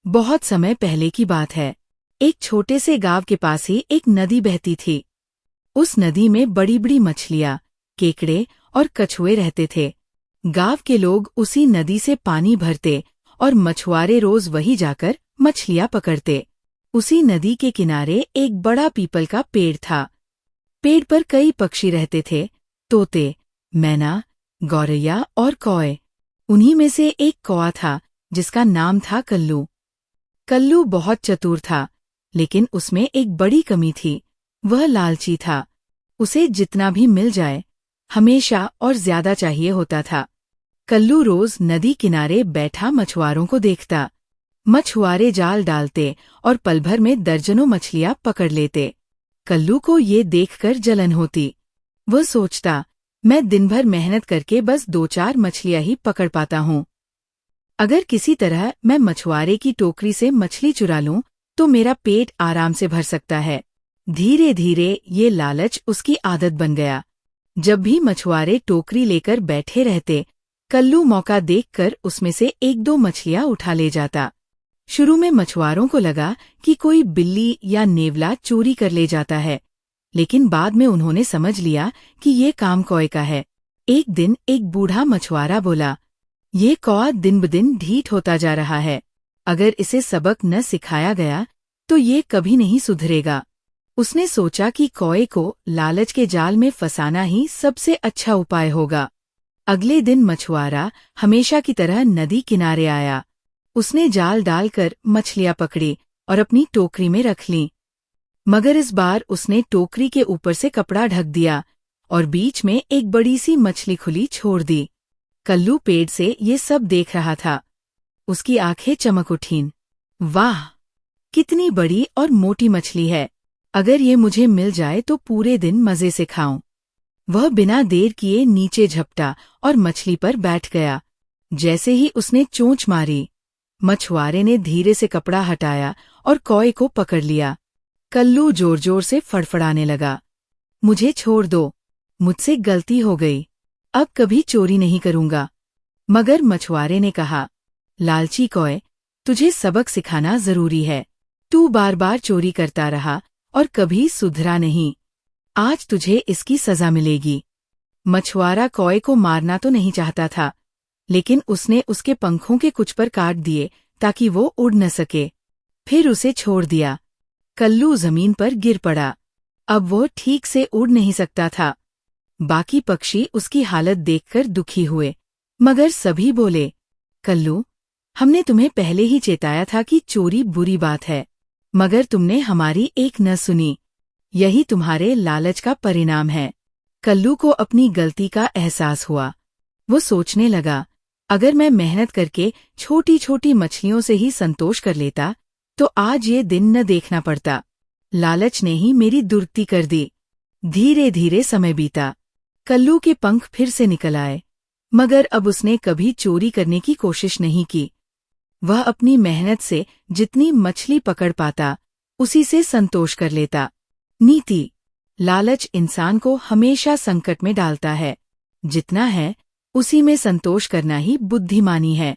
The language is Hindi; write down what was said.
बहुत समय पहले की बात है। एक छोटे से गांव के पास ही एक नदी बहती थी। उस नदी में बड़ी बड़ी मछलियां, केकड़े और कछुए रहते थे। गांव के लोग उसी नदी से पानी भरते और मछुआरे रोज वही जाकर मछलियां पकड़ते। उसी नदी के किनारे एक बड़ा पीपल का पेड़ था। पेड़ पर कई पक्षी रहते थे, तोते, मैना, गौरैया और कौए। उन्हीं में से एक कौआ था जिसका नाम था कल्लू। कल्लू बहुत चतुर था, लेकिन उसमें एक बड़ी कमी थी। वह लालची था। उसे जितना भी मिल जाए, हमेशा और ज्यादा चाहिए होता था। कल्लू रोज नदी किनारे बैठा मछुआरों को देखता। मछुआरे जाल डालते और पल भर में दर्जनों मछलियां पकड़ लेते। कल्लू को ये देखकर जलन होती। वह सोचता, मैं दिन भर मेहनत करके बस 2-4 मछलियां ही पकड़ पाता हूँ। अगर किसी तरह मैं मछुआरे की टोकरी से मछली चुरा लूं, तो मेरा पेट आराम से भर सकता है। धीरे धीरे ये लालच उसकी आदत बन गया। जब भी मछुआरे टोकरी लेकर बैठे रहते, कल्लू मौका देखकर उसमें से 1-2 मछलियां उठा ले जाता। शुरू में मछुआरों को लगा कि कोई बिल्ली या नेवला चोरी कर ले जाता है, लेकिन बाद में उन्होंने समझ लिया कि ये काम कौए का है। एक दिन एक बूढ़ा मछुआरा बोला, ये कौआ दिन ब दिन ढीठ होता जा रहा है। अगर इसे सबक न सिखाया गया तो ये कभी नहीं सुधरेगा। उसने सोचा कि कौए को लालच के जाल में फंसाना ही सबसे अच्छा उपाय होगा। अगले दिन मछुआरा हमेशा की तरह नदी किनारे आया। उसने जाल डालकर मछलियां पकड़ी और अपनी टोकरी में रख लीं। मगर इस बार उसने टोकरी के ऊपर से कपड़ा ढक दिया और बीच में एक बड़ी सी मछली खुली छोड़ दी। कल्लू पेड़ से ये सब देख रहा था। उसकी आंखें चमक उठीं। वाह, कितनी बड़ी और मोटी मछली है। अगर ये मुझे मिल जाए तो पूरे दिन मजे से खाऊं। वह बिना देर किए नीचे झपटा और मछली पर बैठ गया। जैसे ही उसने चोंच मारी, मछुआरे ने धीरे से कपड़ा हटाया और कौए को पकड़ लिया। कल्लू जोर जोर से फड़फड़ाने लगा, मुझे छोड़ दो, मुझसे गलती हो गई, अब कभी चोरी नहीं करूंगा। मगर मछुआरे ने कहा, लालची कौए, तुझे सबक सिखाना जरूरी है। तू बार बार चोरी करता रहा और कभी सुधरा नहीं। आज तुझे इसकी सजा मिलेगी। मछुआरा कौए को मारना तो नहीं चाहता था, लेकिन उसने उसके पंखों के कुछ पर काट दिए ताकि वो उड़ न सके। फिर उसे छोड़ दिया। कल्लू जमीन पर गिर पड़ा। अब वो ठीक से उड़ नहीं सकता था। बाकी पक्षी उसकी हालत देखकर दुखी हुए, मगर सभी बोले, कल्लू, हमने तुम्हें पहले ही चेताया था कि चोरी बुरी बात है, मगर तुमने हमारी एक न सुनी। यही तुम्हारे लालच का परिणाम है। कल्लू को अपनी गलती का एहसास हुआ। वो सोचने लगा, अगर मैं मेहनत करके छोटी छोटी मछलियों से ही संतोष कर लेता तो आज ये दिन न देखना पड़ता। लालच ने ही मेरी दुर्गति कर दी। धीरे धीरे समय बीता। कल्लू के पंख फिर से निकल आए, मगर अब उसने कभी चोरी करने की कोशिश नहीं की। वह अपनी मेहनत से जितनी मछली पकड़ पाता, उसी से संतोष कर लेता। नीति: लालच इंसान को हमेशा संकट में डालता है। जितना है, उसी में संतोष करना ही बुद्धिमानी है।